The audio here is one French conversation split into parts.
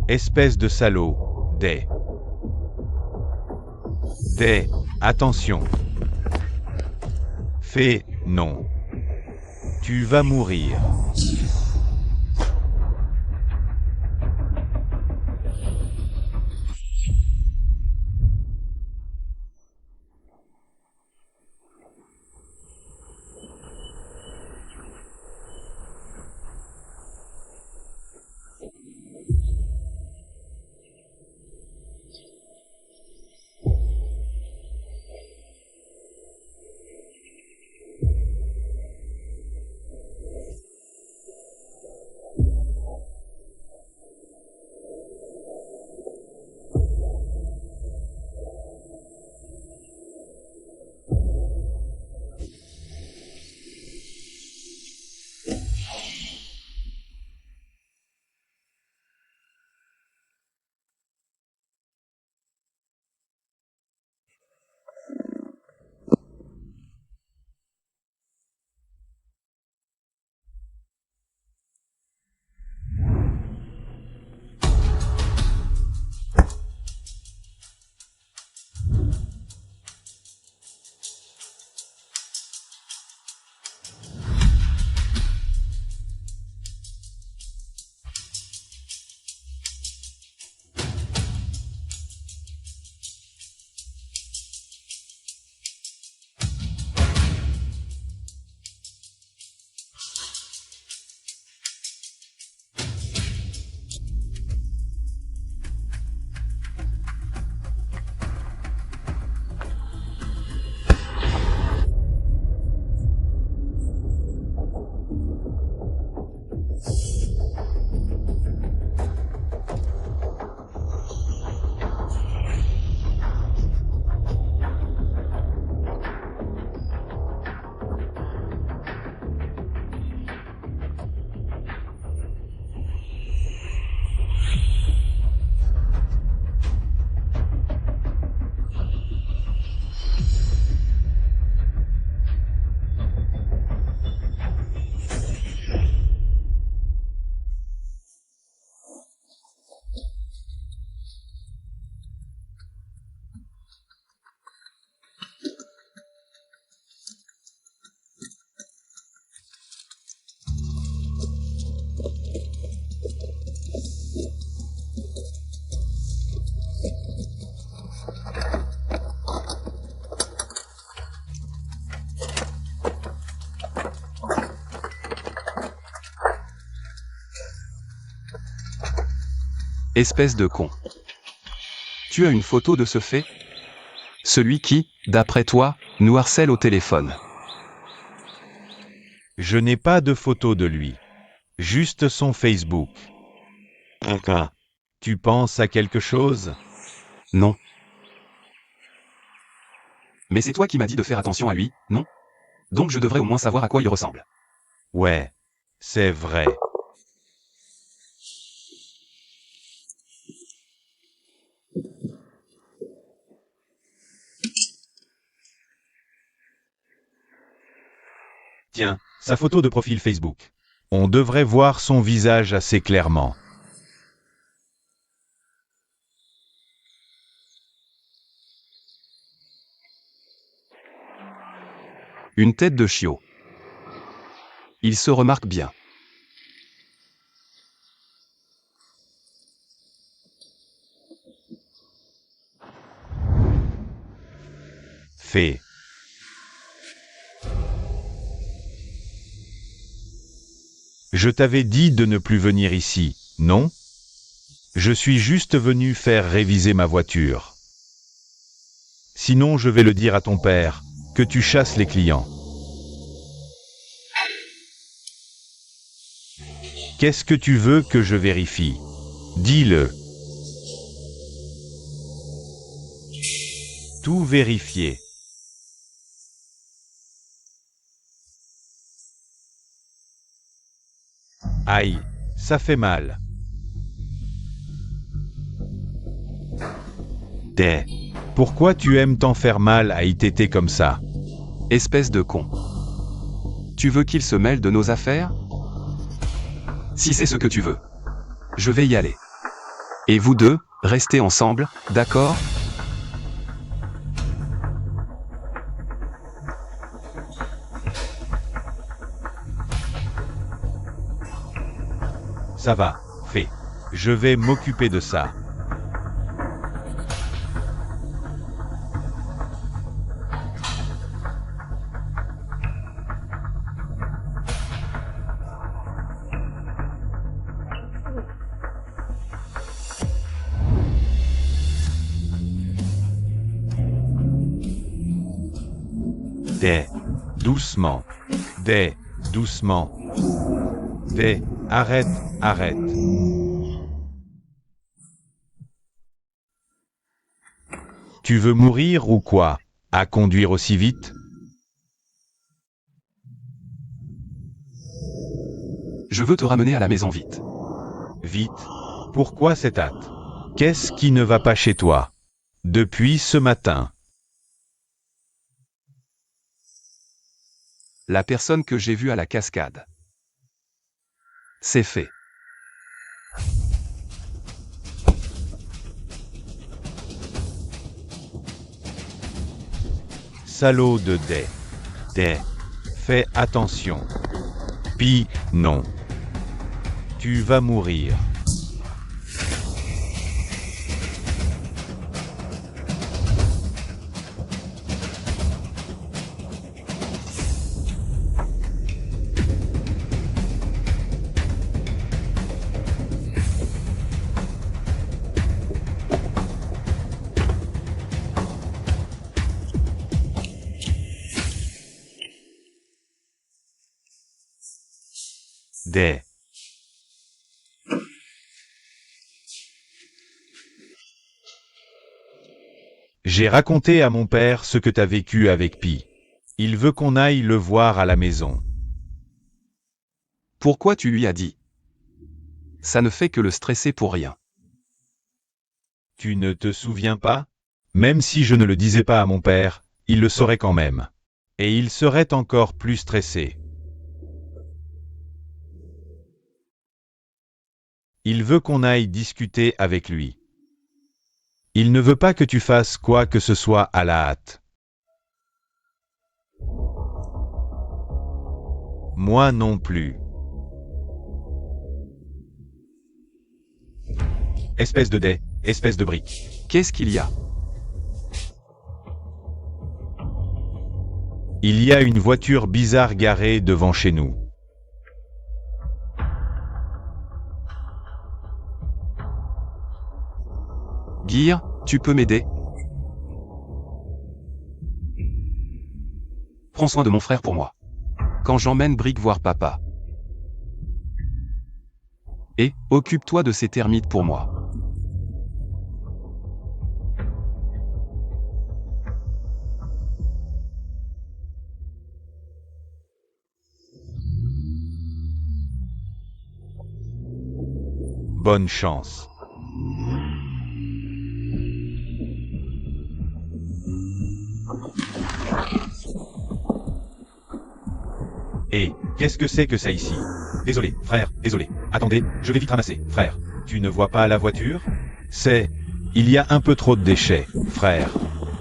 Espèce de salaud. Des. Attention. Fais, non. Tu vas mourir. Espèce de con. Tu as une photo de ce fait? Celui qui, d'après toi, nous harcèle au téléphone. Je n'ai pas de photo de lui. Juste son Facebook. Tu penses à quelque chose? Non. Mais c'est toi qui m'as dit de faire attention à lui, non? Donc je devrais au moins savoir à quoi il ressemble. Ouais, c'est vrai. Tiens, sa photo de profil Facebook. On devrait voir son visage assez clairement. Une tête de chiot. Il se remarque bien. Fait. Je t'avais dit de ne plus venir ici, non? Je suis juste venu faire réviser ma voiture. Sinon, je vais le dire à ton père, que tu chasses les clients. Qu'est-ce que tu veux que je vérifie? Dis-le. Tout vérifier. Aïe, ça fait mal. Pourquoi tu aimes t'en faire mal à ITT comme ça? Espèce de con. Tu veux qu'il se mêle de nos affaires? Si c'est ce que tu veux. Je vais y aller. Et vous deux, restez ensemble, d'accord? Ça va, fait. Je vais m'occuper de ça. Des, doucement. Des, doucement. Des, arrête, arrête. Tu veux mourir ou quoi? À conduire aussi vite? Je veux te ramener à la maison vite. Vite. Pourquoi cette hâte? Qu'est-ce qui ne va pas chez toi? Depuis ce matin. La personne que j'ai vue à la cascade. C'est fait. Salaud de Des. Des. Fais attention. Pi, non. Tu vas mourir. Des. J'ai raconté à mon père ce que t'as vécu avec Pi. Il veut qu'on aille le voir à la maison. Pourquoi tu lui as dit? Ça ne fait que le stresser pour rien. Tu ne te souviens pas? Même si je ne le disais pas à mon père, il le saurait quand même. Et il serait encore plus stressé. Il veut qu'on aille discuter avec lui. Il ne veut pas que tu fasses quoi que ce soit à la hâte. Moi non plus. Espèce de dé, espèce de brique. Qu'est-ce qu'il y a? Il y a une voiture bizarre garée devant chez nous. Gear, tu peux m'aider? Prends soin de mon frère pour moi. Quand j'emmène Brick voir papa. Et, occupe-toi de ces termites pour moi. Bonne chance. Et, qu'est-ce que c'est que ça ici? Désolé, frère, désolé. Attendez, je vais vite ramasser, frère. Tu ne vois pas la voiture? C'est... Il y a un peu trop de déchets, frère.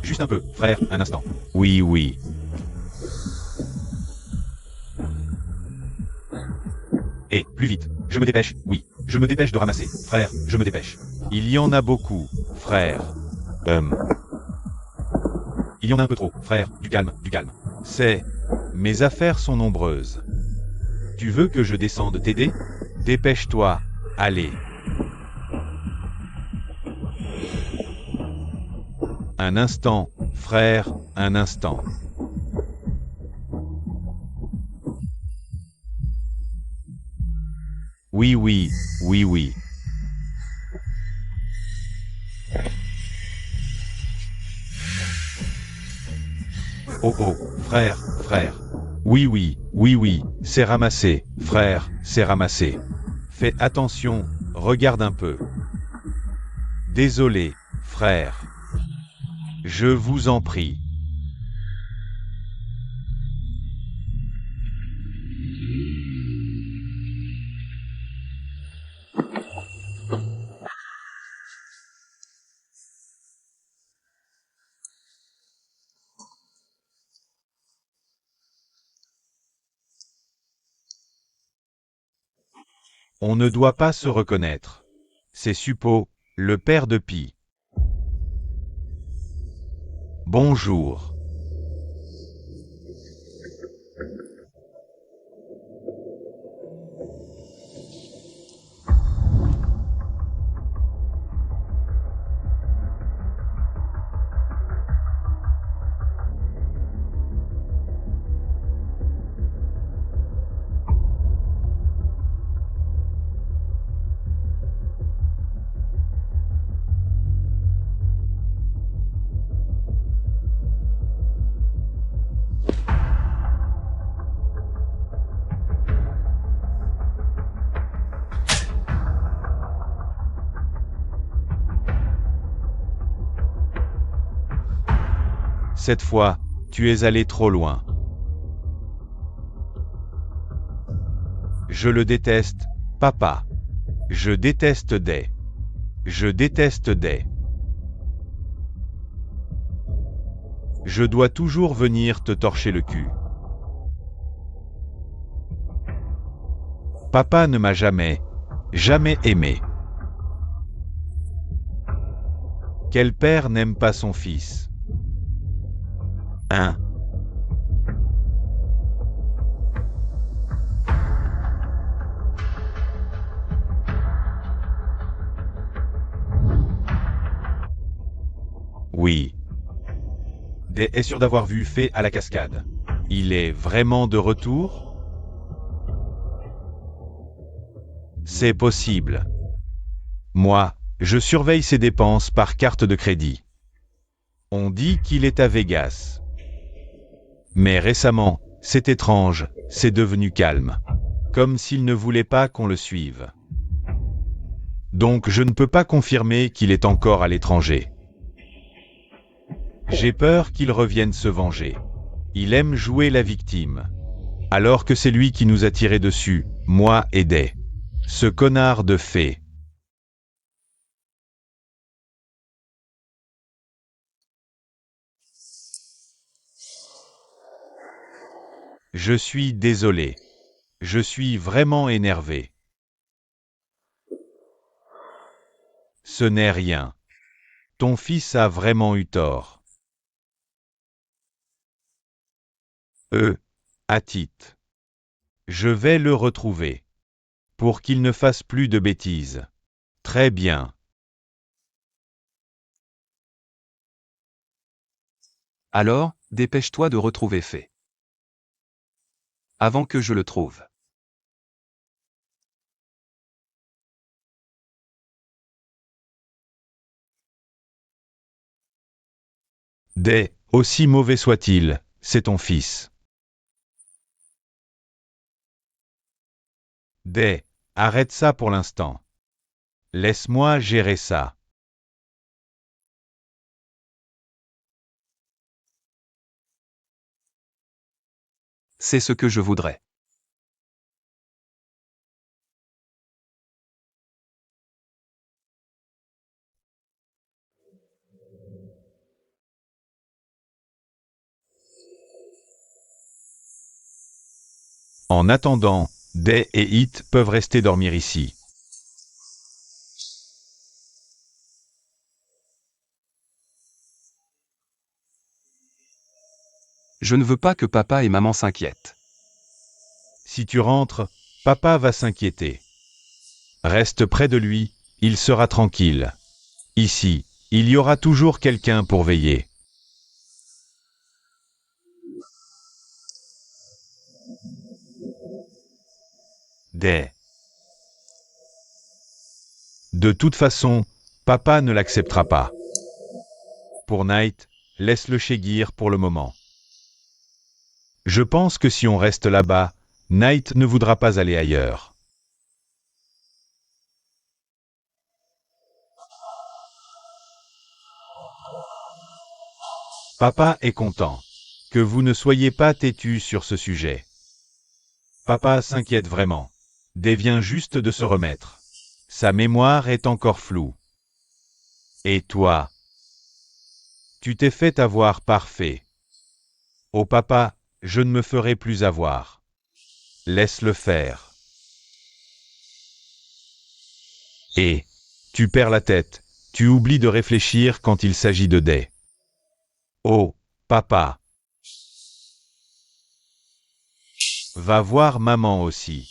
Juste un peu, frère, un instant. Oui, oui. Et, plus vite. Je me dépêche, oui. Je me dépêche de ramasser, frère, je me dépêche. Il y en a beaucoup, frère. Il y en a un peu trop, frère, du calme, du calme. C'est... Mes affaires sont nombreuses. Tu veux que je descende t'aider? Dépêche-toi, allez. Un instant, frère, un instant. Oui, oui, oui, oui. Oh, oh, frère, frère. Oui, oui, oui, oui, c'est ramassé, frère, c'est ramassé. Fais attention, regarde un peu. Désolé, frère. Je vous en prie. On ne doit pas se reconnaître. C'est Suppo, le père de Pi. Bonjour. Cette fois, tu es allé trop loin. Je le déteste, papa. Je déteste Day. Je déteste Day. Je dois toujours venir te torcher le cul. Papa ne m'a jamais aimé. Quel père n'aime pas son fils? Hein? Oui. Day est sûr d'avoir vu Fée à la cascade. Il est vraiment de retour? C'est possible. Moi, je surveille ses dépenses par carte de crédit. On dit qu'il est à Vegas. Mais récemment, c'est étrange, c'est devenu calme. Comme s'il ne voulait pas qu'on le suive. Donc je ne peux pas confirmer qu'il est encore à l'étranger. J'ai peur qu'il revienne se venger. Il aime jouer la victime. Alors que c'est lui qui nous a tiré dessus, moi et Day. Ce connard de Fée. Je suis désolé. Je suis vraiment énervé. Ce n'est rien. Ton fils a vraiment eu tort. A-t-il. Je vais le retrouver. Pour qu'il ne fasse plus de bêtises. Très bien. Alors, dépêche-toi de retrouver Fée. Avant que je le trouve. Day, aussi mauvais soit-il, c'est ton fils. Day, arrête ça pour l'instant. Laisse-moi gérer ça. C'est ce que je voudrais. En attendant, Day et It peuvent rester dormir ici. Je ne veux pas que papa et maman s'inquiètent. Si tu rentres, papa va s'inquiéter. Reste près de lui, il sera tranquille. Ici, il y aura toujours quelqu'un pour veiller. Day. De toute façon, papa ne l'acceptera pas. Pour Night, laisse-le chez Gear pour le moment. Je pense que si on reste là-bas, Night ne voudra pas aller ailleurs. Papa est content. Que vous ne soyez pas têtu sur ce sujet. Papa s'inquiète vraiment. Day vient juste de se remettre. Sa mémoire est encore floue. Et toi? Tu t'es fait avoir par Fée. Oh papa, je ne me ferai plus avoir. Laisse-le faire. Et tu perds la tête, tu oublies de réfléchir quand il s'agit de Day. Oh, papa. Va voir maman aussi.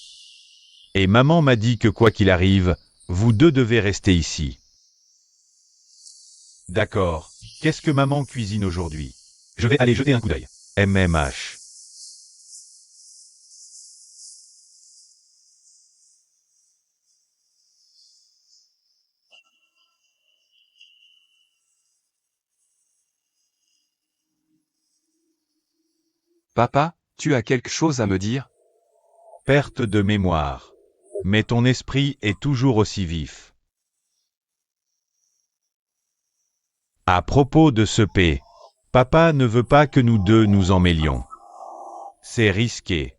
Et maman m'a dit que quoi qu'il arrive, vous deux devez rester ici. D'accord. Qu'est-ce que maman cuisine aujourd'hui? Je vais aller jeter un coup d'œil. MMH. Papa, tu as quelque chose à me dire? Perte de mémoire. Mais ton esprit est toujours aussi vif. À propos de ce P, papa ne veut pas que nous deux nous en mêlions. C'est risqué.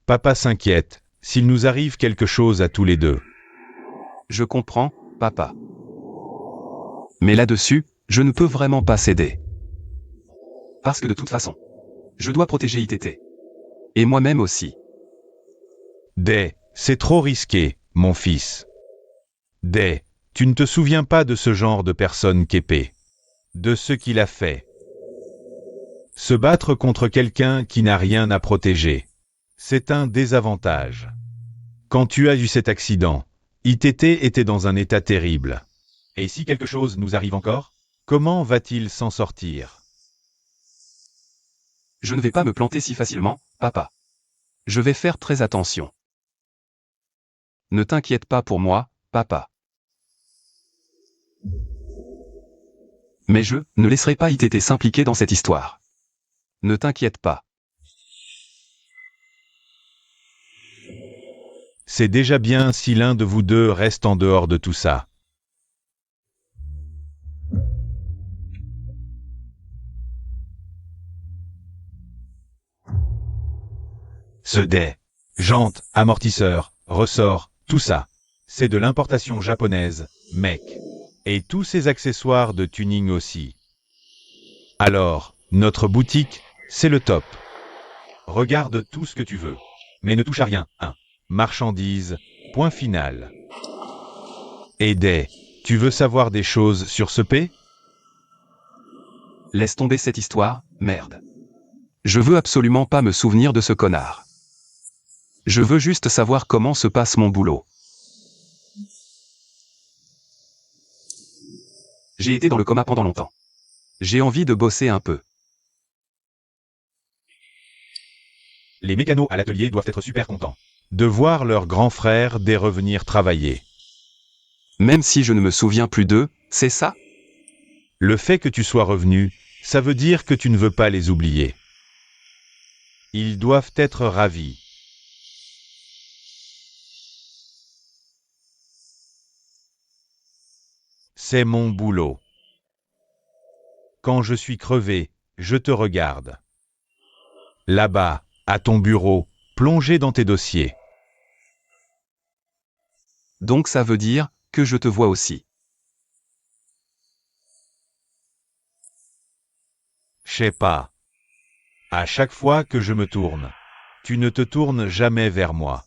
Papa s'inquiète, s'il nous arrive quelque chose à tous les deux. Je comprends, papa. Mais là-dessus, je ne peux vraiment pas céder. Parce que de toute façon, je dois protéger ITT. Et moi-même aussi. Day, c'est trop risqué, mon fils. Day, tu ne te souviens pas de ce genre de personne qu'épée. De ce qu'il a fait. Se battre contre quelqu'un qui n'a rien à protéger. C'est un désavantage. Quand tu as eu cet accident, ITT était dans un état terrible. Et si quelque chose nous arrive encore, comment va-t-il s'en sortir? Je ne vais pas me planter si facilement, papa. Je vais faire très attention. Ne t'inquiète pas pour moi, papa. Mais je ne laisserai pas ITT s'impliquer dans cette histoire. Ne t'inquiète pas. C'est déjà bien si l'un de vous deux reste en dehors de tout ça. Ce Day, jantes, amortisseurs, ressorts, tout ça, c'est de l'importation japonaise, mec. Et tous ces accessoires de tuning aussi. Alors, notre boutique, c'est le top. Regarde tout ce que tu veux. Mais ne touche à rien, hein. Marchandises, point final. Et Day, tu veux savoir des choses sur ce P? Laisse tomber cette histoire, merde. Je veux absolument pas me souvenir de ce connard. Je veux juste savoir comment se passe mon boulot. J'ai été dans le coma pendant longtemps. J'ai envie de bosser un peu. Les mécanos à l'atelier doivent être super contents de voir leur grand frère Day revenir travailler. Même si je ne me souviens plus d'eux, c'est ça? Le fait que tu sois revenu, ça veut dire que tu ne veux pas les oublier. Ils doivent être ravis. C'est mon boulot. Quand je suis crevé, je te regarde. Là-bas, à ton bureau, plongé dans tes dossiers. Donc ça veut dire que je te vois aussi. Je sais pas. À chaque fois que je me tourne, tu ne te tournes jamais vers moi.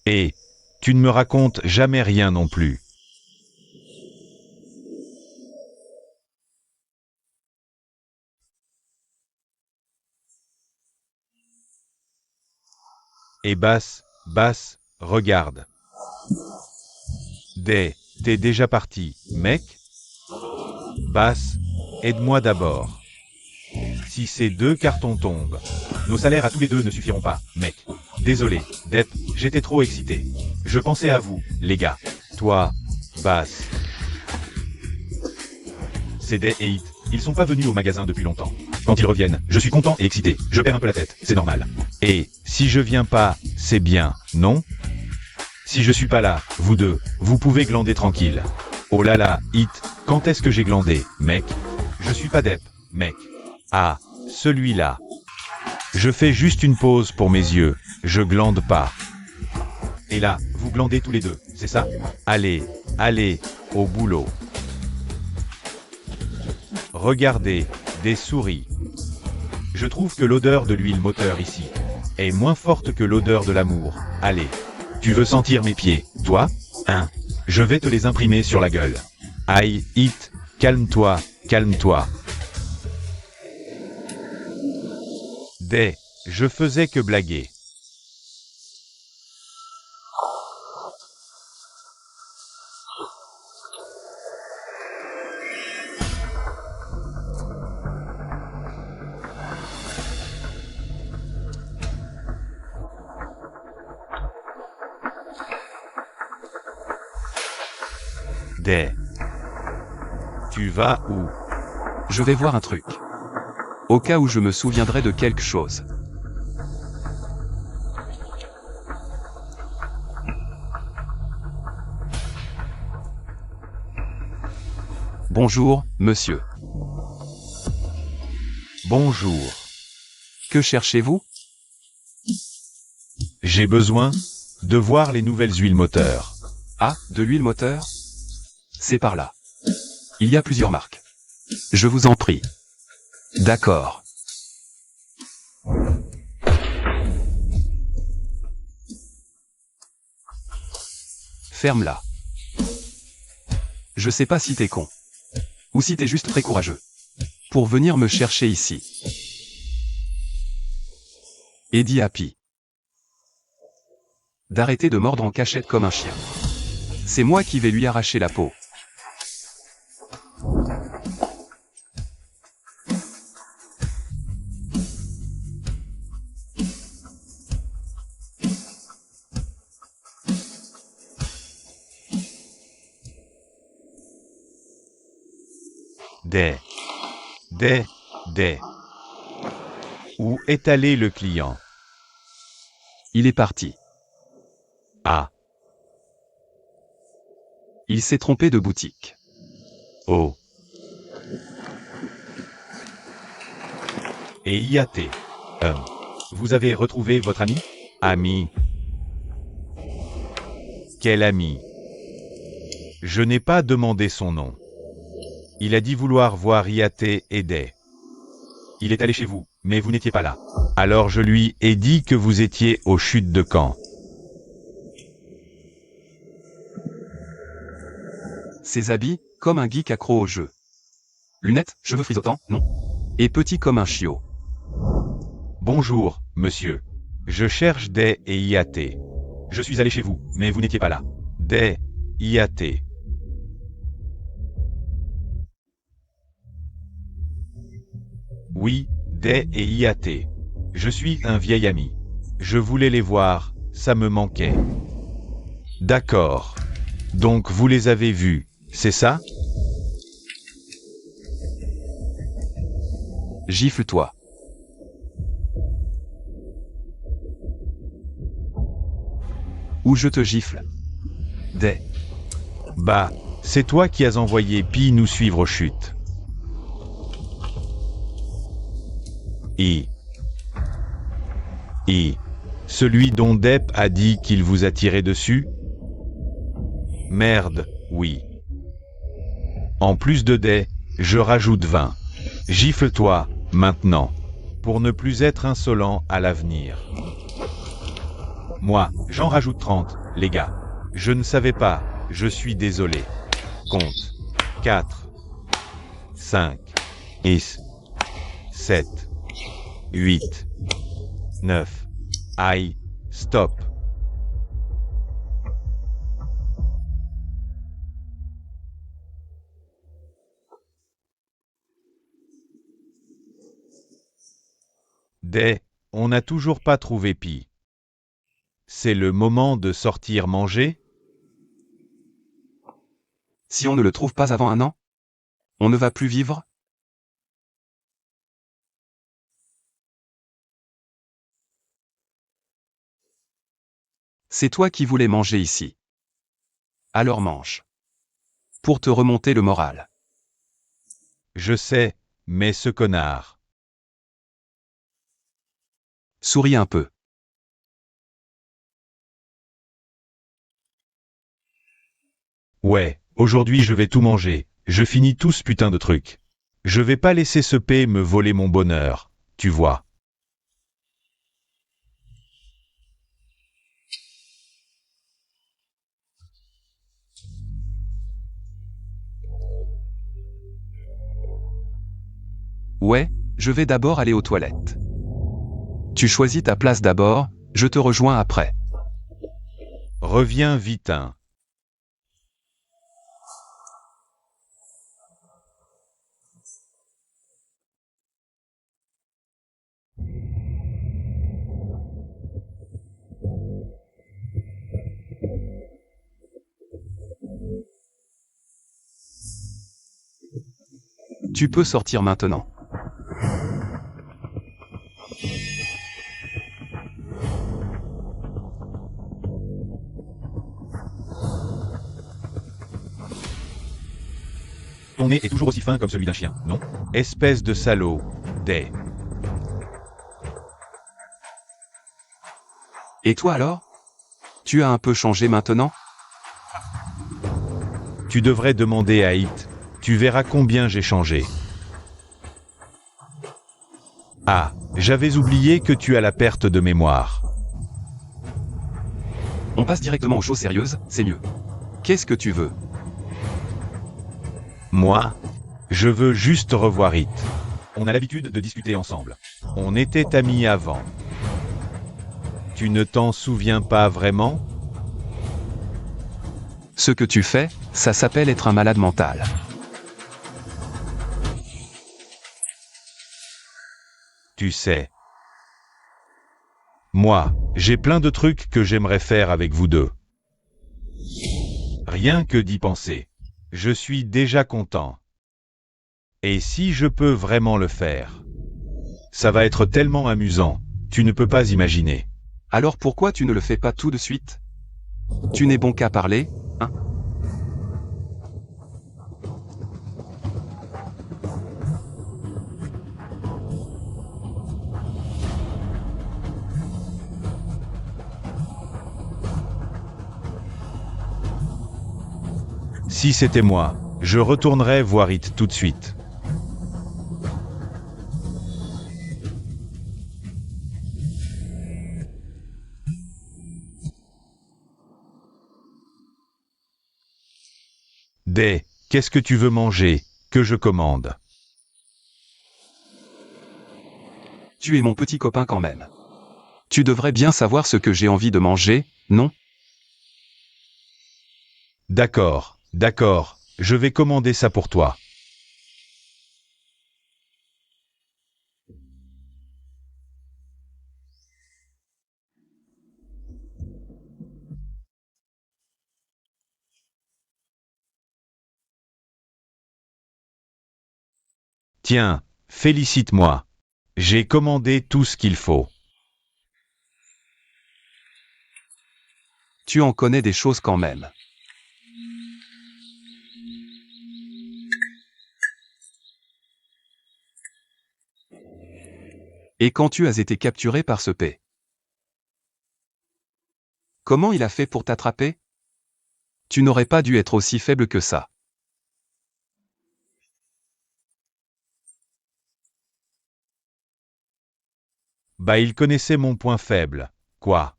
Et tu ne me racontes jamais rien non plus. Et Bass, regarde. Day, t'es déjà parti, mec? Bass, aide-moi d'abord. Si ces 2 cartons tombent, nos salaires à tous les deux ne suffiront pas, mec. Désolé, Dep, j'étais trop excité. Je pensais à vous, les gars. Toi, Bass. C'est Day et Hit, ils sont pas venus au magasin depuis longtemps. Quand ils reviennent, je suis content et excité. Je perds un peu la tête, c'est normal. Et si je viens pas, c'est bien, non? Si je suis pas là, vous deux, vous pouvez glander tranquille. Oh là là, Hit, quand est-ce que j'ai glandé, mec? Je suis pas Dep, mec. Ah, celui-là. Je fais juste une pause pour mes yeux, je glande pas. Et là, vous glandez tous les deux, c'est ça? Allez, au boulot. Regardez, des souris. Je trouve que l'odeur de l'huile moteur ici est moins forte que l'odeur de l'amour. Allez, Tu veux sentir mes pieds, toi? Hein? Je vais te les imprimer sur la gueule. Aïe, Hit, calme-toi, calme-toi. Des, je faisais que blaguer. Des. Tu vas où? Je vais voir un truc. Au cas où je me souviendrai de quelque chose. Bonjour, monsieur. Bonjour. Que cherchez-vous? J'ai besoin de voir les nouvelles huiles moteurs. Ah, de l'huile moteur? C'est par là. Il y a plusieurs marques. Je vous en prie. D'accord. Ferme-la. Je sais pas si t'es con. Ou si t'es juste très courageux. Pour venir me chercher ici. Et dis à Pi d'arrêter de mordre en cachette comme un chien. C'est moi qui vais lui arracher la peau. Des. Où est allé le client? Il est parti. Ah. Il s'est trompé de boutique. Oh. Et IAT. Vous avez retrouvé votre ami? Ami. Quel ami? Je n'ai pas demandé son nom. Il a dit vouloir voir IAT et Des. Il est allé chez vous, mais vous n'étiez pas là. Alors je lui ai dit que vous étiez aux chutes de camp. Ses habits, comme un geek accro au jeu. Lunettes, cheveux frisotants, non. Et petit comme un chiot. Bonjour, monsieur. Je cherche Des et IAT. Je suis allé chez vous, mais vous n'étiez pas là. Des, IAT. Oui, Des et IAT. Je suis un vieil ami. Je voulais les voir, ça me manquait. D'accord. Donc vous les avez vus, c'est ça? Gifle-toi. Ou je te gifle. Des. Bah, c'est toi qui as envoyé Pi nous suivre aux chutes. Celui dont Depp a dit qu'il vous a tiré dessus? Merde, oui. En plus de Des, je rajoute 20. Gifle-toi, maintenant. Pour ne plus être insolent à l'avenir. Moi, j'en rajoute 30, les gars. Je ne savais pas, je suis désolé. Compte. 4, 5, 6, 7, 8, 9. Aïe, stop. Des, on n'a toujours pas trouvé Pi. C'est le moment de sortir manger? Si on ne le trouve pas avant un an, on ne va plus vivre? C'est toi qui voulais manger ici. Alors mange. Pour te remonter le moral. Je sais, mais ce connard. Souris un peu. Ouais, aujourd'hui je vais tout manger, je finis tout ce putain de truc. Je vais pas laisser ce P me voler mon bonheur, tu vois. Ouais, je vais d'abord aller aux toilettes. Tu choisis ta place d'abord, je te rejoins après. Reviens vite, hein. Tu peux sortir maintenant. Ton nez est toujours aussi fin comme celui d'un chien, non? Espèce de salaud, Day. Et toi alors? Tu as un peu changé maintenant? Tu devrais demander à Hit. Tu verras combien j'ai changé. Ah, j'avais oublié que tu as la perte de mémoire. On passe directement aux choses sérieuses, c'est mieux. Qu'est-ce que tu veux? Moi, je veux juste revoir Hit. On a l'habitude de discuter ensemble. On était amis avant. Tu ne t'en souviens pas vraiment? Ce que tu fais, ça s'appelle être un malade mental. Tu sais. Moi, j'ai plein de trucs que j'aimerais faire avec vous deux. Rien que d'y penser. Je suis déjà content. Et si je peux vraiment le faire? Ça va être tellement amusant, tu ne peux pas imaginer. Alors pourquoi tu ne le fais pas tout de suite? Tu n'es bon qu'à parler, hein? Si c'était moi, je retournerais voir Hit tout de suite. Day, qu'est-ce que tu veux manger, que je commande? Tu es mon petit copain quand même. Tu devrais bien savoir ce que j'ai envie de manger, non? D'accord, d'accord, je vais commander ça pour toi. Tiens, félicite-moi. J'ai commandé tout ce qu'il faut. Tu en connais des choses quand même. Et quand tu as été capturé par ce P? Comment il a fait pour t'attraper? Tu n'aurais pas dû être aussi faible que ça. Bah, il connaissait mon point faible. Quoi?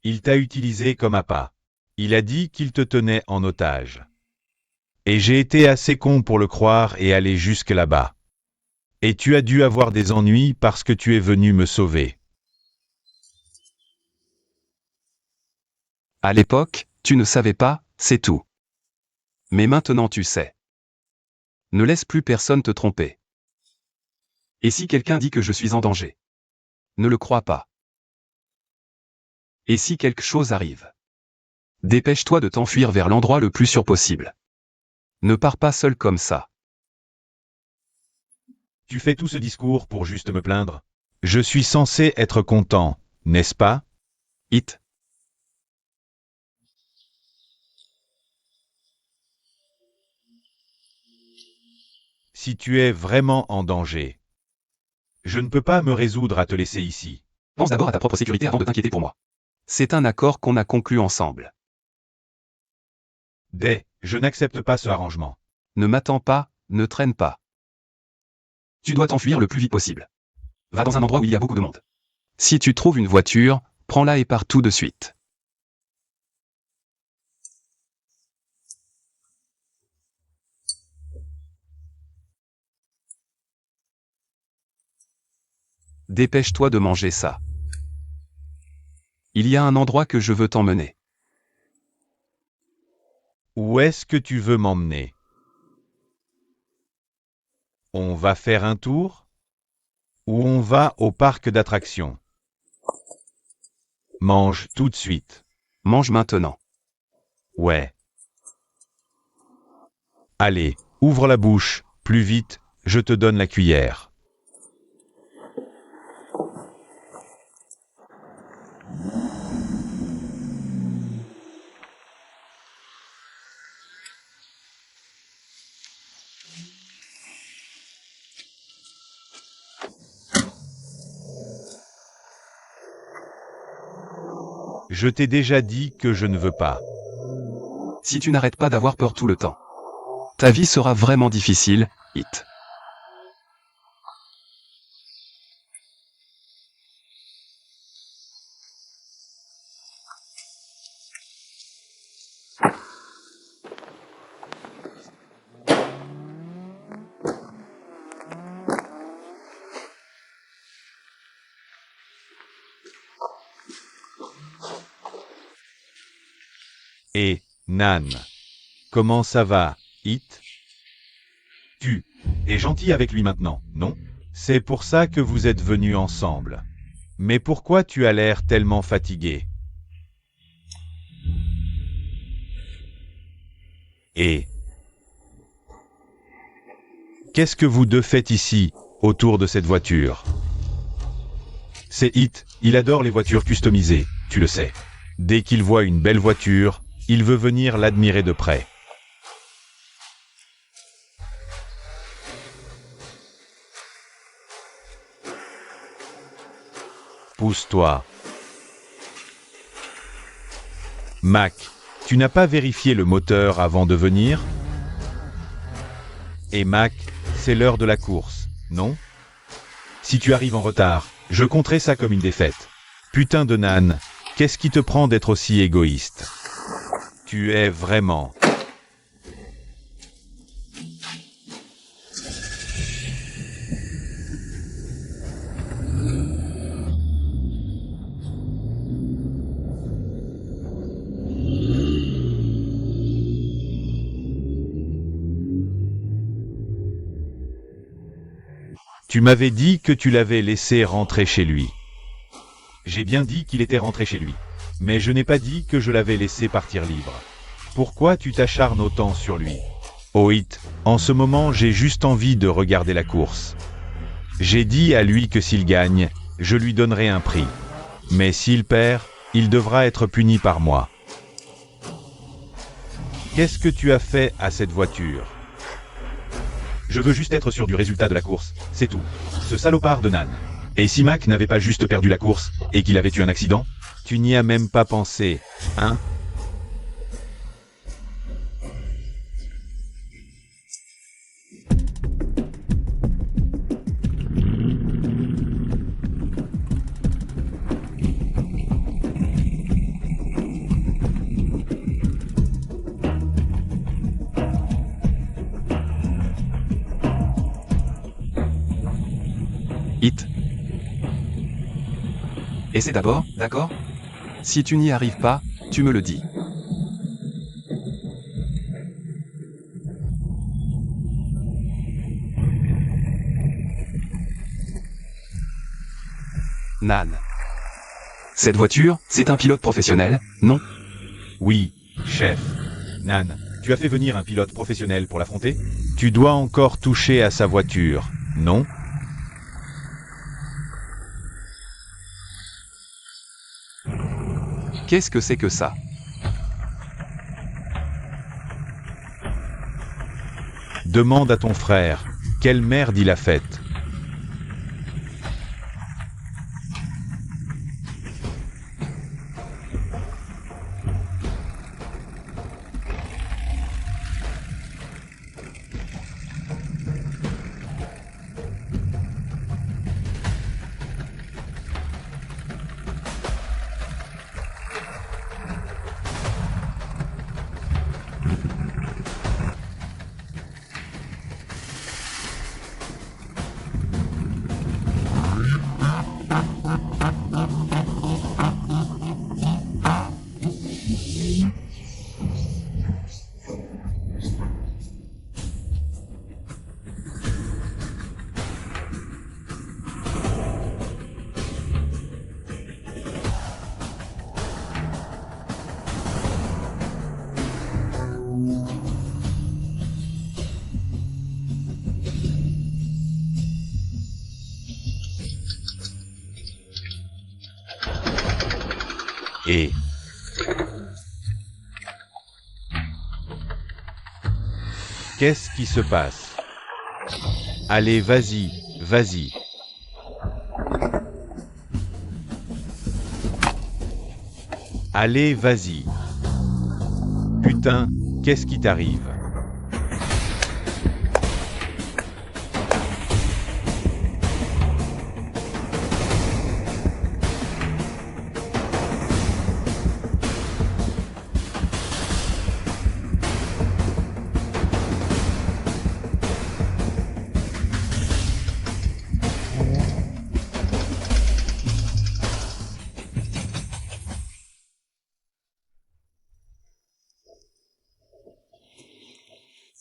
Il t'a utilisé comme appât. Il a dit qu'il te tenait en otage. Et j'ai été assez con pour le croire et aller jusque là-bas. Et tu as dû avoir des ennuis parce que tu es venu me sauver. À l'époque, tu ne savais pas, c'est tout. Mais maintenant tu sais. Ne laisse plus personne te tromper. Et si quelqu'un dit que je suis en danger? Ne le crois pas. Et si quelque chose arrive? Dépêche-toi de t'enfuir vers l'endroit le plus sûr possible. Ne pars pas seul comme ça. Tu fais tout ce discours pour juste me plaindre? Je suis censé être content, n'est-ce pas? Hit. Si tu es vraiment en danger, je ne peux pas me résoudre à te laisser ici. Pense d'abord à ta propre sécurité avant de t'inquiéter pour moi. C'est un accord qu'on a conclu ensemble. Day, je n'accepte pas ce arrangement. Ne m'attends pas, ne traîne pas. Tu dois t'enfuir le plus vite possible. Va dans un endroit où il y a beaucoup de monde. Si tu trouves une voiture, prends-la et pars tout de suite. Dépêche-toi de manger ça. Il y a un endroit que je veux t'emmener. Où est-ce que tu veux m'emmener? On va faire un tour? Ou on va au parc d'attractions? Mange tout de suite. Mange maintenant. Ouais. Allez, ouvre la bouche, plus vite, je te donne la cuillère. Je t'ai déjà dit que je ne veux pas. Si tu n'arrêtes pas d'avoir peur tout le temps, ta vie sera vraiment difficile, It. Et, Nan. Comment ça va, It? Tu es gentil avec lui maintenant, non? C'est pour ça que vous êtes venus ensemble. Mais pourquoi tu as l'air tellement fatigué? Et qu'est-ce que vous deux faites ici, autour de cette voiture? C'est It, il adore les voitures customisées, tu le sais. Dès qu'il voit une belle voiture, il veut venir l'admirer de près. Pousse-toi. Mac, tu n'as pas vérifié le moteur avant de venir? Et Mac, c'est l'heure de la course, non? Si tu arrives en retard, je compterai ça comme une défaite. Putain de Nan, qu'est-ce qui te prend d'être aussi égoïste? Tu es vraiment... Tu m'avais dit que tu l'avais laissé rentrer chez lui. J'ai bien dit qu'il était rentré chez lui. Mais je n'ai pas dit que je l'avais laissé partir libre. Pourquoi tu t'acharnes autant sur lui? Oh It, en ce moment j'ai juste envie de regarder la course. J'ai dit à lui que s'il gagne, je lui donnerai un prix. Mais s'il perd, il devra être puni par moi. Qu'est-ce que tu as fait à cette voiture? Je veux juste être sûr du résultat de la course, c'est tout. Ce salopard de Nan. Et si Mac n'avait pas juste perdu la course, et qu'il avait eu un accident? Tu n'y as même pas pensé, hein? It. Essaie d'abord, d'accord? Si tu n'y arrives pas, tu me le dis. Nan. Cette voiture, c'est un pilote professionnel, non? Oui, chef. Nan, tu as fait venir un pilote professionnel pour l'affronter? Tu dois encore toucher à sa voiture, non? Qu'est-ce que c'est que ça? Demande à ton frère, quelle merde il a faite. Et... Qu'est-ce qui se passe? Allez, vas-y, vas-y. Allez, vas-y. Putain, qu'est-ce qui t'arrive?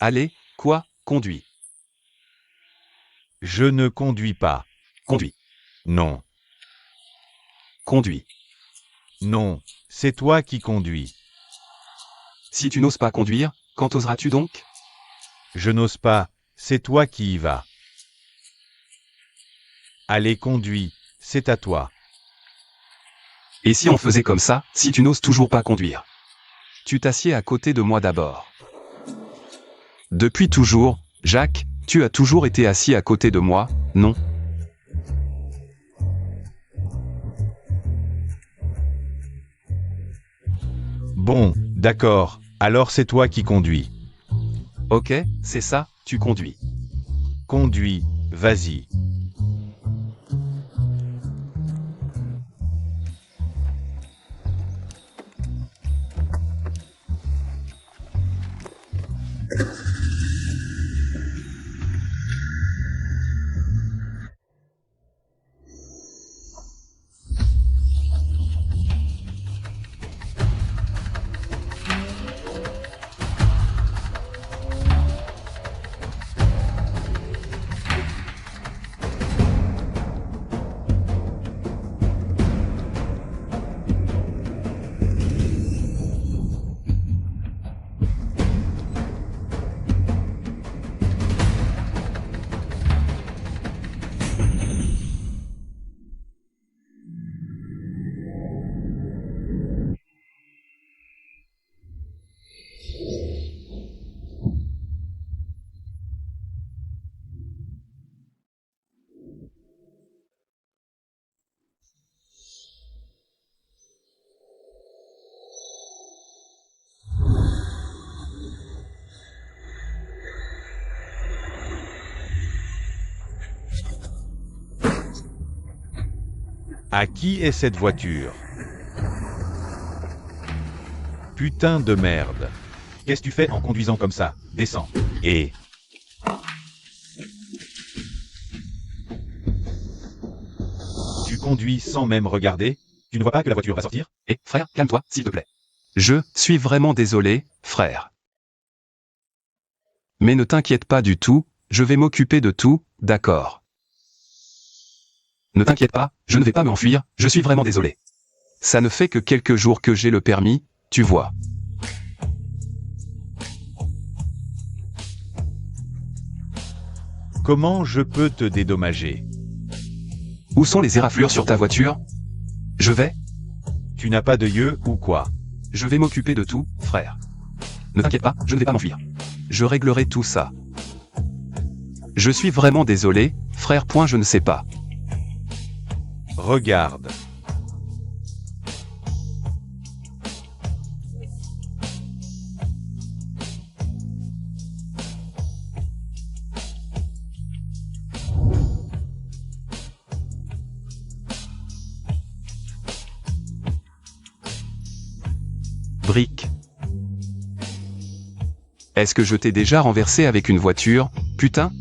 Allez, quoi, conduis. Je ne conduis pas. Conduis. Non. Conduis. Non, c'est toi qui conduis. Si tu n'oses pas conduire, quand oseras-tu donc? Je n'ose pas, c'est toi qui y vas. Allez, conduis, c'est à toi. Et si on faisait comme ça, si tu n'oses toujours pas conduire? Tu t'assieds à côté de moi d'abord. Depuis toujours, Jacques, tu as toujours été assis à côté de moi, non? Bon, d'accord, alors c'est toi qui conduis. Ok, c'est ça, tu conduis. Conduis, vas-y. À qui est cette voiture? Putain de merde. Qu'est-ce que tu fais en conduisant comme ça? Descends. Et... Tu conduis sans même regarder? Tu ne vois pas que la voiture va sortir? Eh, frère, calme-toi, s'il te plaît. Je suis vraiment désolé, frère. Mais ne t'inquiète pas du tout, je vais m'occuper de tout, d'accord? Ne t'inquiète pas, je ne vais pas m'enfuir, je suis vraiment désolé. Ça ne fait que quelques jours que j'ai le permis, tu vois. Comment je peux te dédommager? Où sont les éraflures sur ta voiture? Je vais? Tu n'as pas de yeux ou quoi? Je vais m'occuper de tout, frère. Ne t'inquiète pas, je ne vais pas m'enfuir. Je réglerai tout ça. Je suis vraiment désolé, frère. Je ne sais pas. Regarde. Brique. Est-ce que je t'ai déjà renversé avec une voiture, putain?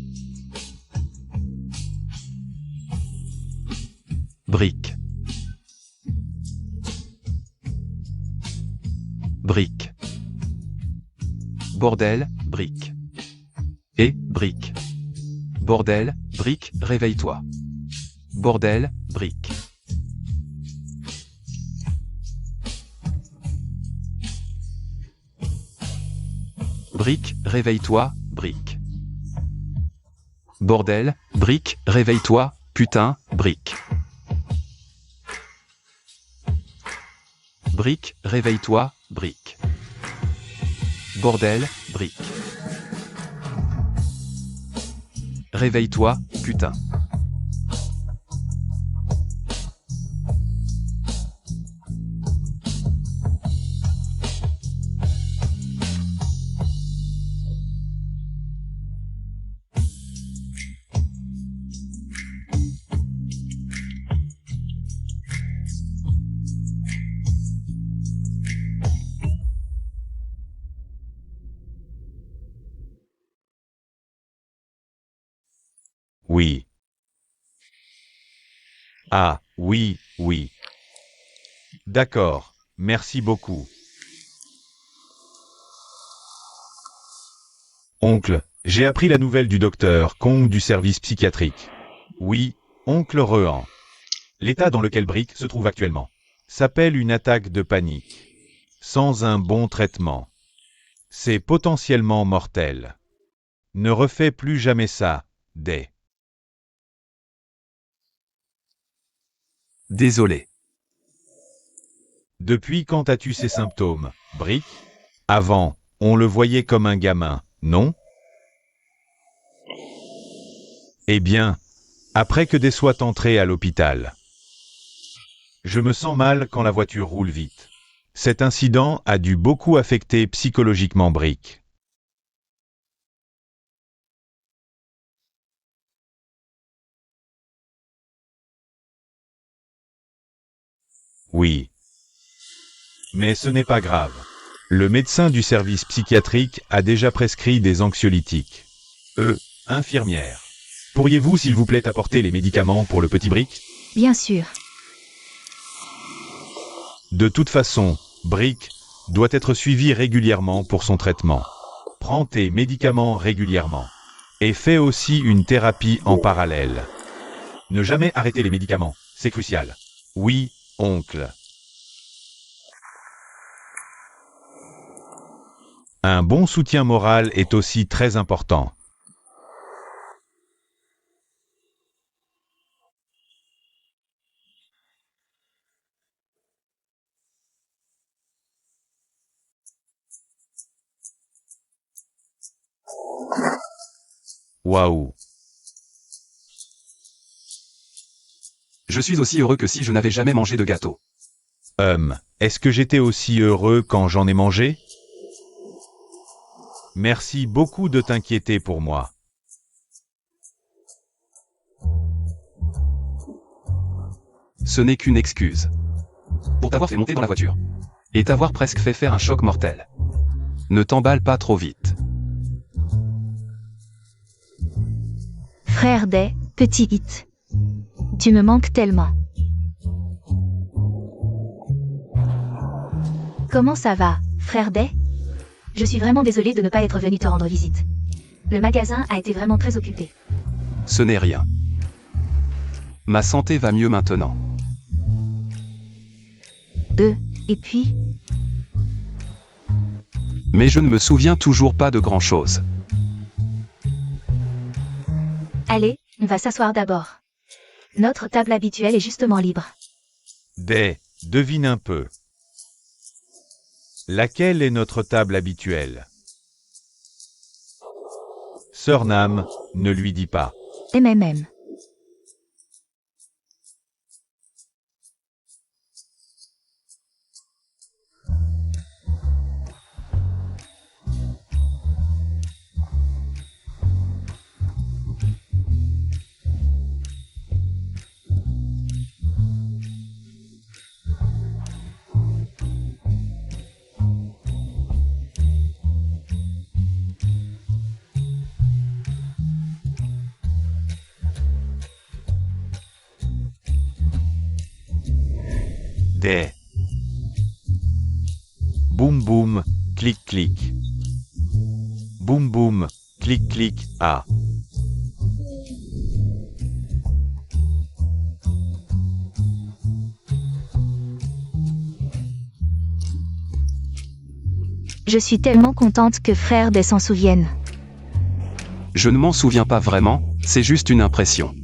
Brique. Brique. Bordel, brique. Et, brique. Bordel, brique, réveille-toi. Bordel, brique. Brique, réveille-toi, brique. Bordel, brique, réveille-toi, putain, brique. Brick, réveille-toi, Brick. Bordel, Brick. Réveille-toi, putain. Oui. Ah, oui, oui. D'accord, merci beaucoup. Oncle, j'ai appris la nouvelle du docteur Kong du service psychiatrique. Oui, oncle Rehan. L'état dans lequel Brick se trouve actuellement s'appelle une attaque de panique. Sans un bon traitement, c'est potentiellement mortel. Ne refais plus jamais ça, Day. Désolé. Depuis quand as-tu ces symptômes, Brick? Avant, on le voyait comme un gamin, non? Eh bien, après que Day soit entré à l'hôpital. Je me sens mal quand la voiture roule vite. Cet incident a dû beaucoup affecter psychologiquement Brick. Oui. Mais ce n'est pas grave. Le médecin du service psychiatrique a déjà prescrit des anxiolytiques. Infirmière. Pourriez-vous s'il vous plaît apporter les médicaments pour le petit Brick? Bien sûr. De toute façon, Brick doit être suivi régulièrement pour son traitement. Prends tes médicaments régulièrement. Et fais aussi une thérapie en parallèle. Ne jamais arrêter les médicaments, c'est crucial. Oui, oncle. Un bon soutien moral est aussi très important. Waouh. Je suis aussi heureux que si je n'avais jamais mangé de gâteau. Est-ce que j'étais aussi heureux quand j'en ai mangé? Merci beaucoup de t'inquiéter pour moi. Ce n'est qu'une excuse. Pour t'avoir fait monter dans la voiture. Et t'avoir presque fait faire un choc mortel. Ne t'emballe pas trop vite. Frère Day, petit hit. Tu me manques tellement. Comment ça va, frère Day? Je suis vraiment désolée de ne pas être venue te rendre visite. Le magasin a été vraiment très occupé. Ce n'est rien. Ma santé va mieux maintenant. Et puis, Mais je ne me souviens toujours pas de grand-chose. allez, on va s'asseoir d'abord. Notre table habituelle est justement libre. Day, devine un peu. Laquelle est notre table habituelle? Sœur Nam, ne lui dis pas. MMM. Day. Boum boum, clic clic. Boum boum, clic clic, ah. Je suis tellement contente que frère Day s'en souvienne. Je ne m'en souviens pas vraiment, c'est juste une impression.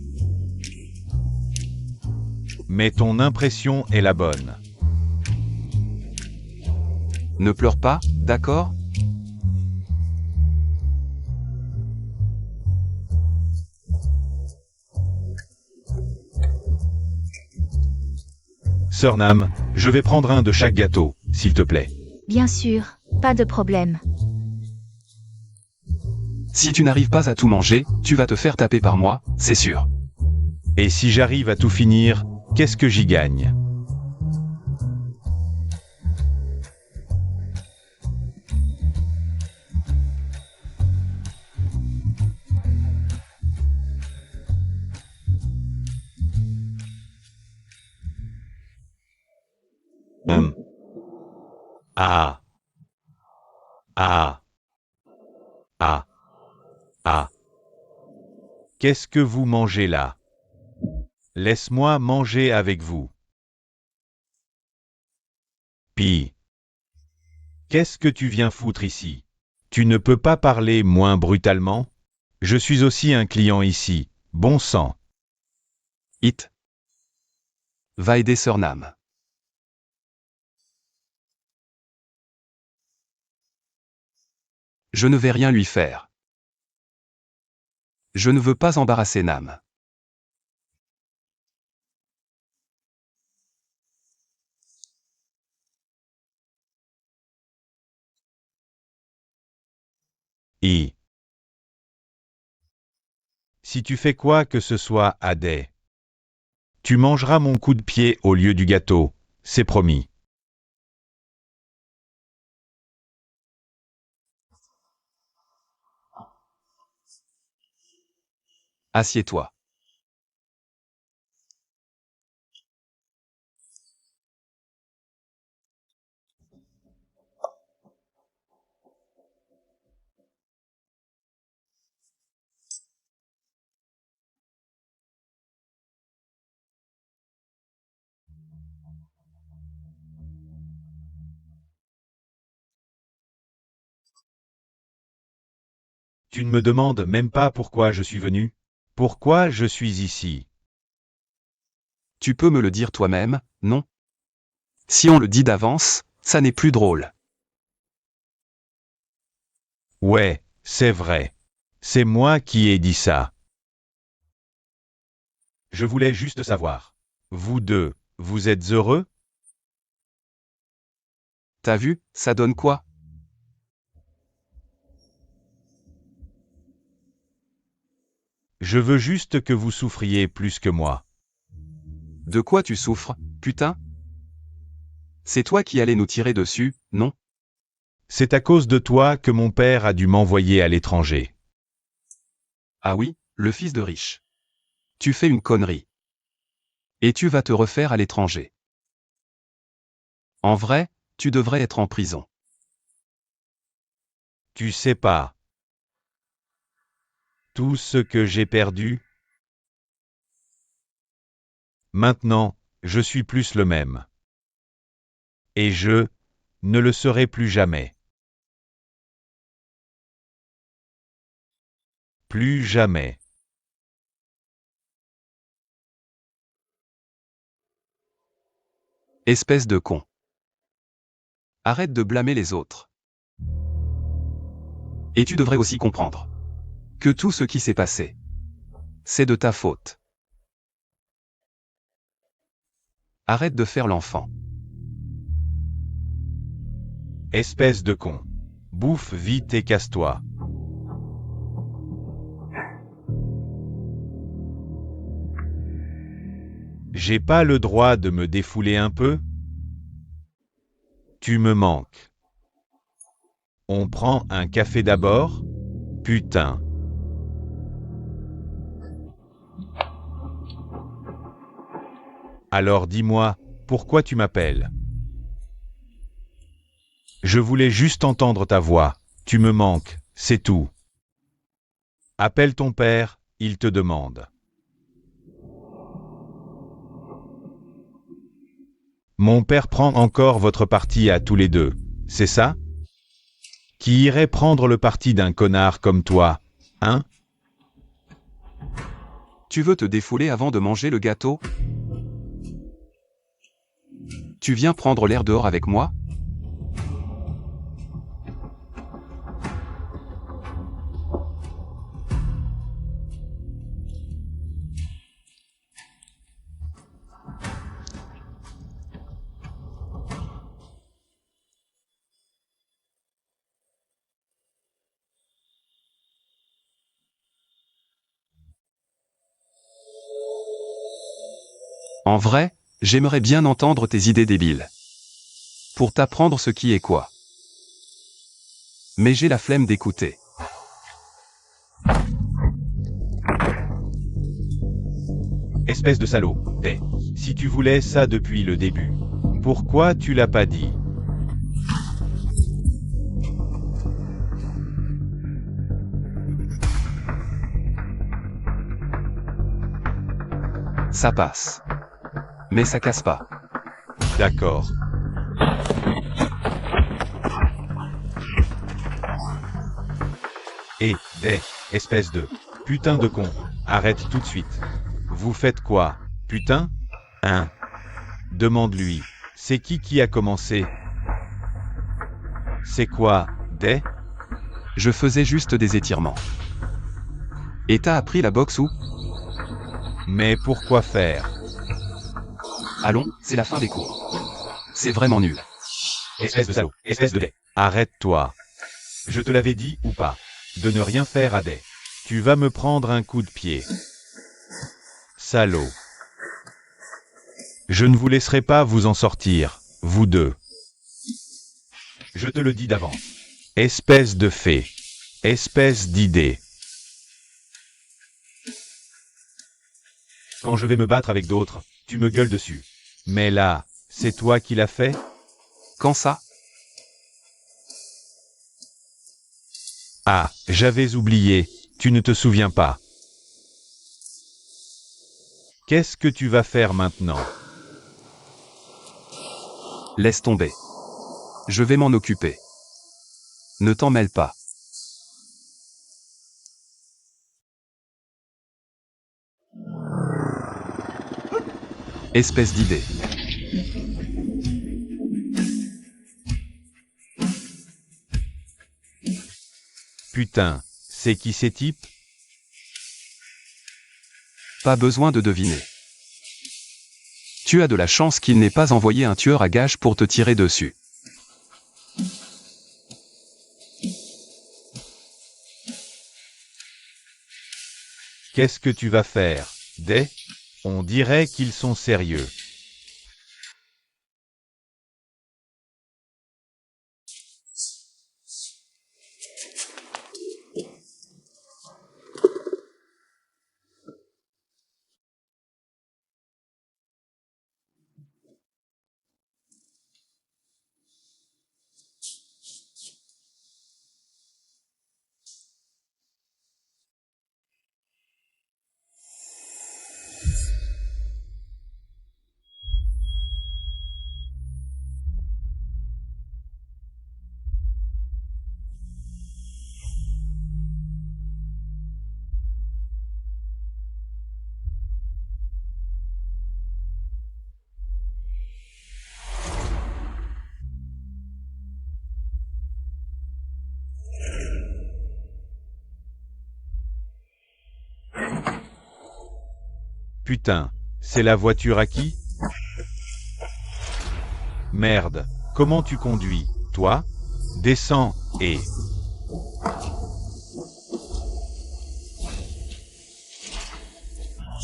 Mais ton impression est la bonne. Ne pleure pas, d'accord? Sœur Nam, je vais prendre un de chaque gâteau, s'il te plaît. Bien sûr, pas de problème. Si tu n'arrives pas à tout manger, tu vas te faire taper par moi, c'est sûr. Et si j'arrive à tout finir, qu'est-ce que j'y gagne? Ah. Ah. Ah. Ah. Qu'est-ce que vous mangez là? Laisse-moi manger avec vous. Pi. Qu'est-ce que tu viens foutre ici? Tu ne peux pas parler moins brutalement? Je suis aussi un client ici. Bon sang. Hit. Va aider Sœur Nam. Je ne vais rien lui faire. Je ne veux pas embarrasser Nam. I. Si tu fais quoi que ce soit, Adé, tu mangeras mon coup de pied au lieu du gâteau, c'est promis. Assieds-toi. Tu ne me demandes même pas pourquoi je suis venu? Pourquoi je suis ici? Tu peux me le dire toi-même, non? Si on le dit d'avance, ça n'est plus drôle. Ouais, c'est vrai. C'est moi qui ai dit ça. Je voulais juste savoir. Vous deux, vous êtes heureux? T'as vu, ça donne quoi? Je veux juste que vous souffriez plus que moi. De quoi tu souffres, putain? C'est toi qui allais nous tirer dessus, non? C'est à cause de toi que mon père a dû m'envoyer à l'étranger. Ah oui, le fils de riche. Tu fais une connerie. Et tu vas te refaire à l'étranger. En vrai, tu devrais être en prison. Tu sais pas. Tout ce que j'ai perdu. Maintenant, je suis plus le même. Et je ne le serai plus jamais. Plus jamais. Espèce de con. Arrête de blâmer les autres. Et tu devrais aussi comprendre que tout ce qui s'est passé, c'est de ta faute. Arrête de faire l'enfant. Espèce de con. Bouffe vite et casse-toi. J'ai pas le droit de me défouler un peu? Tu me manques. On prend un café d'abord? Putain. Alors dis-moi, pourquoi tu m'appelles? Je voulais juste entendre ta voix. Tu me manques, c'est tout. Appelle ton père, il te demande. Mon père prend encore votre parti à tous les deux, c'est ça? Qui irait prendre le parti d'un connard comme toi, hein? Tu veux te défouler avant de manger le gâteau? Tu viens prendre l'air dehors avec moi? En vrai, j'aimerais bien entendre tes idées débiles. Pour t'apprendre ce qui est quoi. Mais j'ai la flemme d'écouter. Espèce de salaud, Day. Si tu voulais ça depuis le début, pourquoi tu l'as pas dit? Ça passe. Mais ça casse pas. D'accord. Et, Day, espèce de putain de con, arrête tout de suite. Vous faites quoi, putain? Hein? Demande-lui. C'est qui a commencé? C'est quoi, Day? Je faisais juste des étirements. Et t'as appris la boxe où? Mais pourquoi faire? Allons, c'est la fin des cours. C'est vraiment nul. Espèce de salaud, espèce de Day. Arrête-toi. Je te l'avais dit ou pas? De ne rien faire à Day. Tu vas me prendre un coup de pied. Salaud. Je ne vous laisserai pas vous en sortir, vous deux. Je te le dis d'avance. Espèce de fée. Espèce d'idée. Quand je vais me battre avec d'autres, tu me gueules dessus. Mais là, c'est toi qui l'as fait? Quand ça? Ah, j'avais oublié, tu ne te souviens pas. Qu'est-ce que tu vas faire maintenant? Laisse tomber. Je vais m'en occuper. Ne t'en mêle pas. Espèce d'idée. Putain, c'est qui ces types? Pas besoin de deviner. Tu as de la chance qu'il n'ait pas envoyé un tueur à gages pour te tirer dessus. Qu'est-ce que tu vas faire, Day? On dirait qu'ils sont sérieux. Putain, c'est la voiture à qui? Merde, comment tu conduis, toi? Descends, et...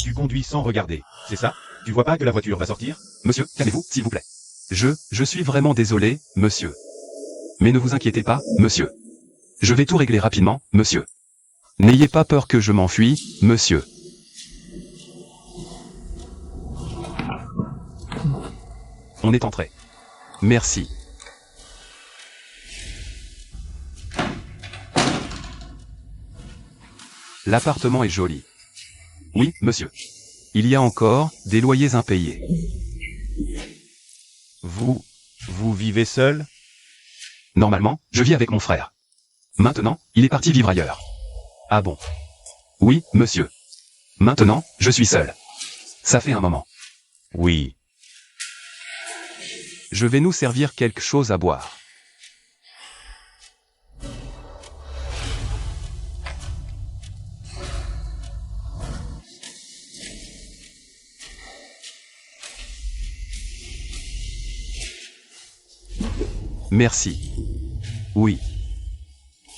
Tu conduis sans regarder, c'est ça? Tu vois pas que la voiture va sortir? Monsieur, calmez-vous, s'il vous plaît. Je suis vraiment désolé, monsieur. Mais ne vous inquiétez pas, monsieur. Je vais tout régler rapidement, monsieur. N'ayez pas peur que je m'enfuis, monsieur. On est entré. Merci. L'appartement est joli. Oui, monsieur. Il y a encore des loyers impayés. Vous vivez seul? Normalement, je vis avec mon frère. Maintenant, il est parti vivre ailleurs. Ah bon? Oui, monsieur. Maintenant, je suis seul. Ça fait un moment. Oui. Je vais nous servir quelque chose à boire. Merci. Oui,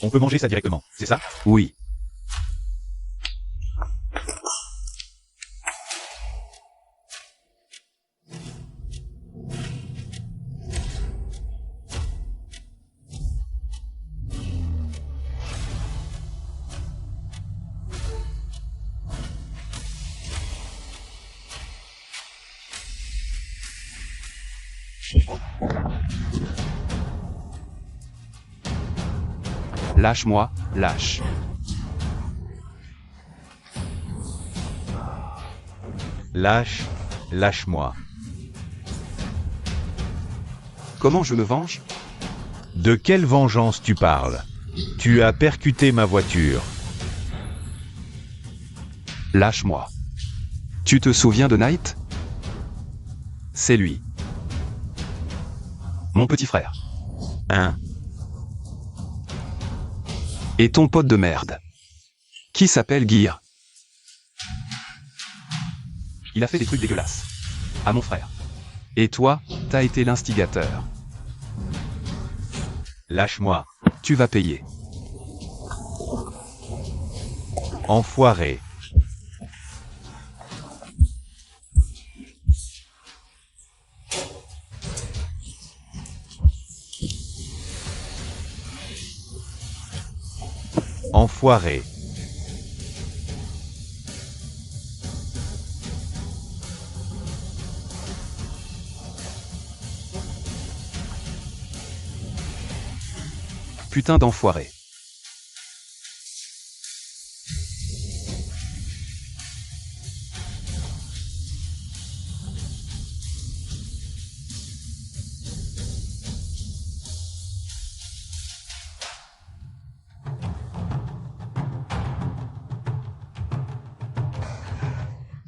On peut manger ça directement, c'est ça? oui. Lâche-moi, lâche. Lâche, lâche-moi. Comment je me venge? De quelle vengeance tu parles? Tu as percuté ma voiture. Lâche-moi. Tu te souviens de Knight? C'est lui. Mon petit frère. Hein? Et ton pote de merde. Qui s'appelle Gear. Il a fait des trucs dégueulasses. À mon frère. Et toi, t'as été l'instigateur. Lâche-moi. Tu vas payer. Enfoiré. Enfoiré. Putain d'enfoiré.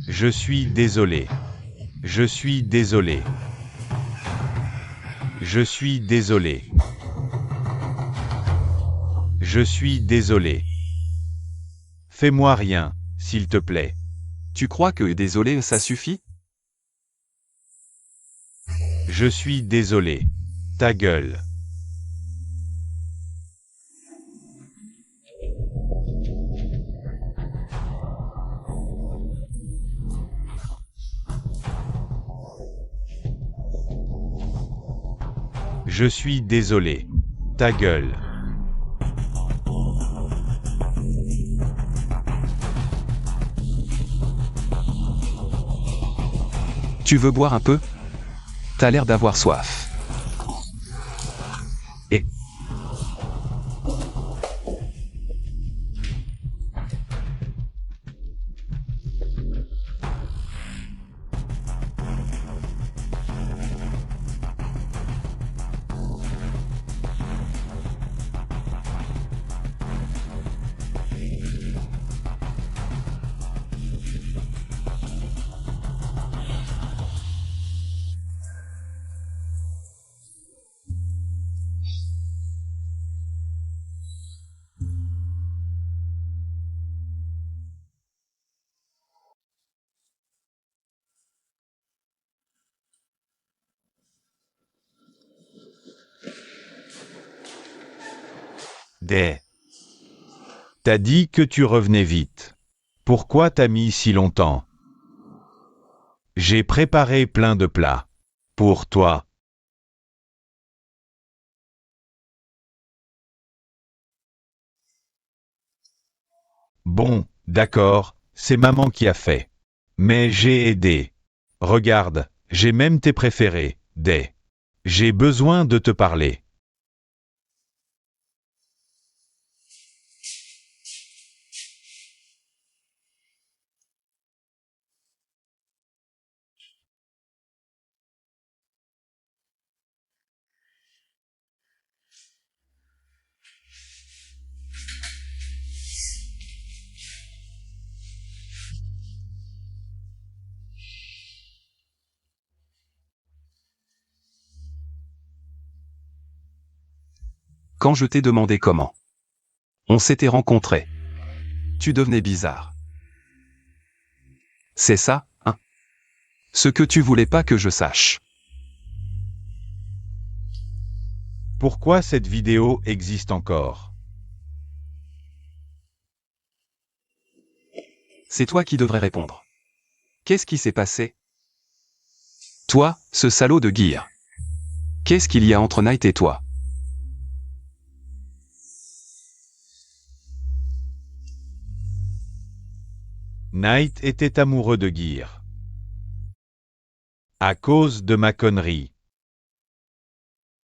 Je suis désolé. Je suis désolé. Je suis désolé. Je suis désolé. Fais-moi rien, s'il te plaît. Tu crois que désolé ça suffit? Je suis désolé. Ta gueule. Je suis désolé. Ta gueule. Tu veux boire un peu? T'as l'air d'avoir soif. Et... T'as dit que tu revenais vite. Pourquoi t'as mis si longtemps? J'ai préparé plein de plats. Pour toi. Bon, d'accord, c'est maman qui a fait. Mais j'ai aidé. Regarde, j'ai même tes préférés, Day. J'ai besoin de te parler. Quand je t'ai demandé comment on s'était rencontrés, tu devenais bizarre. C'est ça, hein? Ce que tu voulais pas que je sache. Pourquoi cette vidéo existe encore? C'est toi qui devrais répondre. Qu'est-ce qui s'est passé? Toi, ce salaud de Gear. Qu'est-ce qu'il y a entre Knight et toi? Knight était amoureux de Gear. À cause de ma connerie.